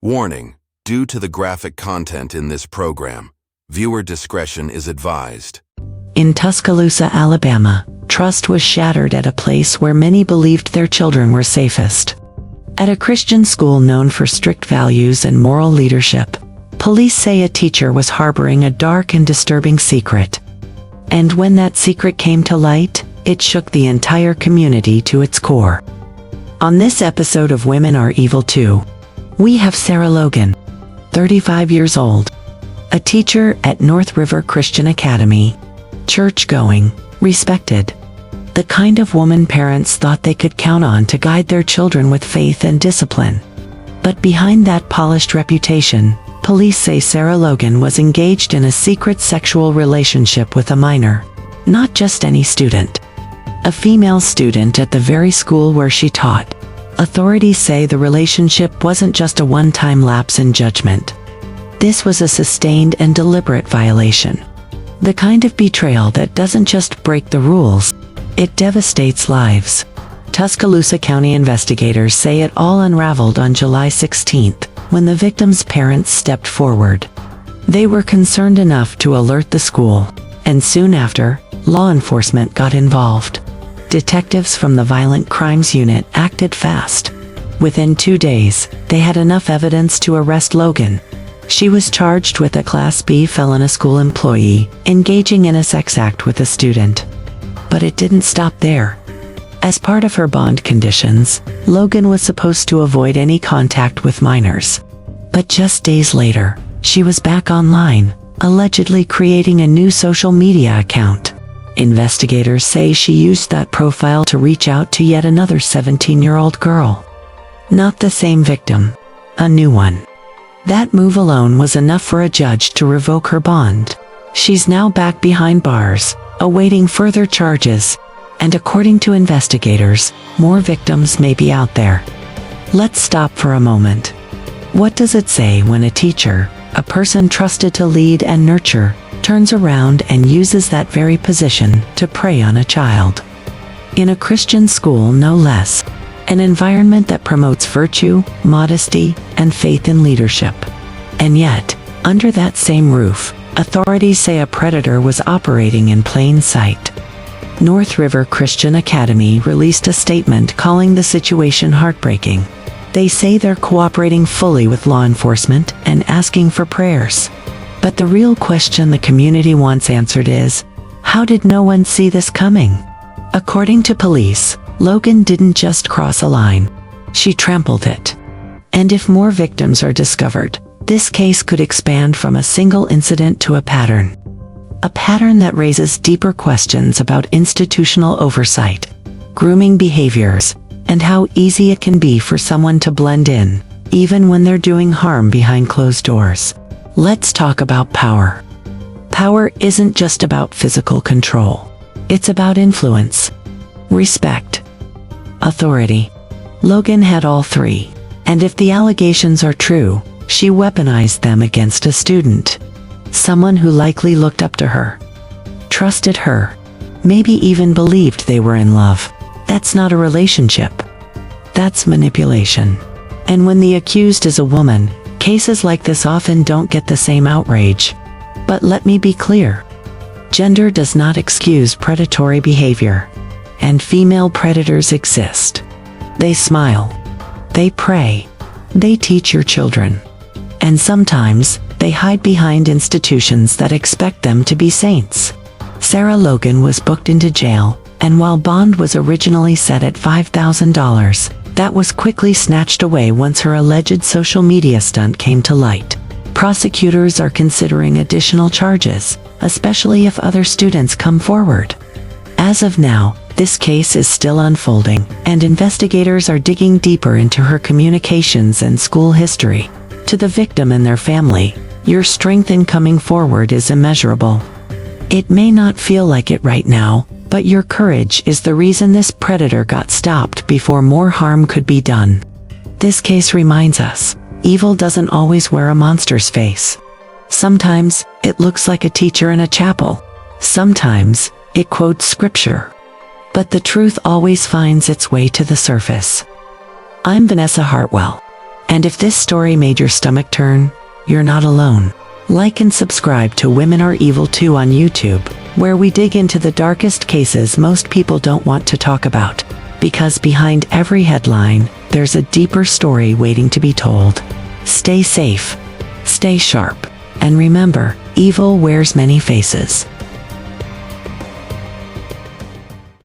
Warning: due to the graphic content in this program, viewer discretion is advised. In Tuscaloosa, Alabama, trust was shattered at a place where many believed their children were safest. At a Christian school known for strict values and moral leadership, police say a teacher was harboring a dark and disturbing secret. And when that secret came to light, it shook the entire community to its core. On this episode of Women Are Evil Too, we have Sarah Logan, 35 years old, a teacher at North River Christian Academy, church-going, respected, the kind of woman parents thought they could count on to guide their children with faith and discipline. But behind that polished reputation, police say Sarah Logan was engaged in a secret sexual relationship with a minor, not just any student, a female student at the very school where she taught. Authorities say the relationship wasn't just a one-time lapse in judgment. This was a sustained and deliberate violation. The kind of betrayal that doesn't just break the rules, it devastates lives. Tuscaloosa County investigators say it all unraveled on July 16th, when the victim's parents stepped forward. They were concerned enough to alert the school, and soon after, law enforcement got involved. Detectives from the Violent Crimes Unit acted fast. Within 2 days, they had enough evidence to arrest Logan. She was charged with a Class B felon, a school employee, engaging in a sex act with a student. But it didn't stop there. As part of her bond conditions, Logan was supposed to avoid any contact with minors. But just days later, she was back online, allegedly creating a new social media account. Investigators say she used that profile to reach out to yet another 17-year-old girl. Not the same victim, a new one. That move alone was enough for a judge to revoke her bond. She's now back behind bars, awaiting further charges, and according to investigators, more victims may be out there. Let's stop for a moment. What does it say when a teacher, a person trusted to lead and nurture, turns around and uses that very position to prey on a child? In a Christian school, no less. An environment that promotes virtue, modesty, and faith in leadership. And yet, under that same roof, authorities say a predator was operating in plain sight. North River Christian Academy released a statement calling the situation heartbreaking. They say they're cooperating fully with law enforcement and asking for prayers. But the real question the community wants answered is, how did no one see this coming? According to police, Logan didn't just cross a line. She trampled it. And if more victims are discovered, this case could expand from a single incident to a pattern. A pattern that raises deeper questions about institutional oversight, grooming behaviors, and how easy it can be for someone to blend in, even when they're doing harm behind closed doors. Let's talk about power. Power isn't just about physical control. It's about influence, respect, authority. Logan had all three. And if the allegations are true, she weaponized them against a student. Someone who likely looked up to her, trusted her, maybe even believed they were in love. That's not a relationship. That's manipulation. And when the accused is a woman, cases like this often don't get the same outrage. But let me be clear. Gender does not excuse predatory behavior. And female predators exist. They smile. They pray. They teach your children. And sometimes, they hide behind institutions that expect them to be saints. Sarah Logan was booked into jail, and while bond was originally set at $5,000, that was quickly snatched away once her alleged social media stunt came to light. Prosecutors are considering additional charges, especially if other students come forward. As of now, this case is still unfolding, and investigators are digging deeper into her communications and school history. To the victim and their family, your strength in coming forward is immeasurable. It may not feel like it right now, but your courage is the reason this predator got stopped before more harm could be done. This case reminds us, evil doesn't always wear a monster's face. Sometimes, it looks like a teacher in a chapel. Sometimes, it quotes scripture. But the truth always finds its way to the surface. I'm Vanessa Hartwell. And if this story made your stomach turn, you're not alone. Like and subscribe to Women Are Evil Too on YouTube, where we dig into the darkest cases most people don't want to talk about. Because behind every headline, there's a deeper story waiting to be told. Stay safe, stay sharp, and remember, evil wears many faces.